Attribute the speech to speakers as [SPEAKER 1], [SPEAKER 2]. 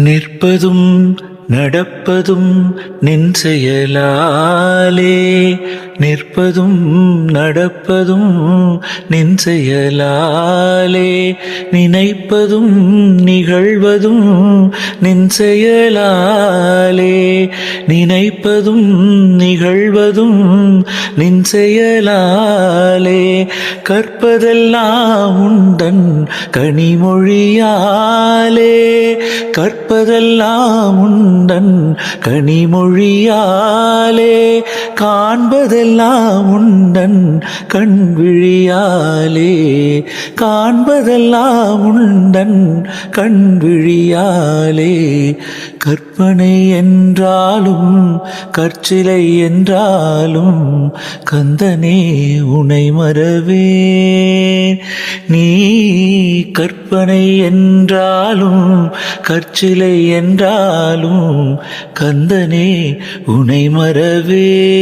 [SPEAKER 1] நிற்பதும் நடப்பதும் நின் செயலாலே, நிற்பதும் நடப்பதும் நின் செயலாலே, நினைப்பதும் நிகழ்வதும் நின் செயலாலே, நினைப்பதும் நிகழ்வதும் நின் செயலாலே, கற்பதெல்லாம் உந்தன் கனிமொழியாலே, கற்பதெல்லாம் உந்தன் கனிமொழியாலே, காண்பதெல்லாம் உந்தன் கண்விழியாலே, காண்பதெல்லாம் உந்தன் கண்விழியாலே, கற்பனை என்றாலும் கற்சிலை என்றாலும் கந்தனே உனை மறவேன். நீ கற்பனை என்றாலும் கற்சிலை என்றாலும் கந்தனே உனை மறவேன்.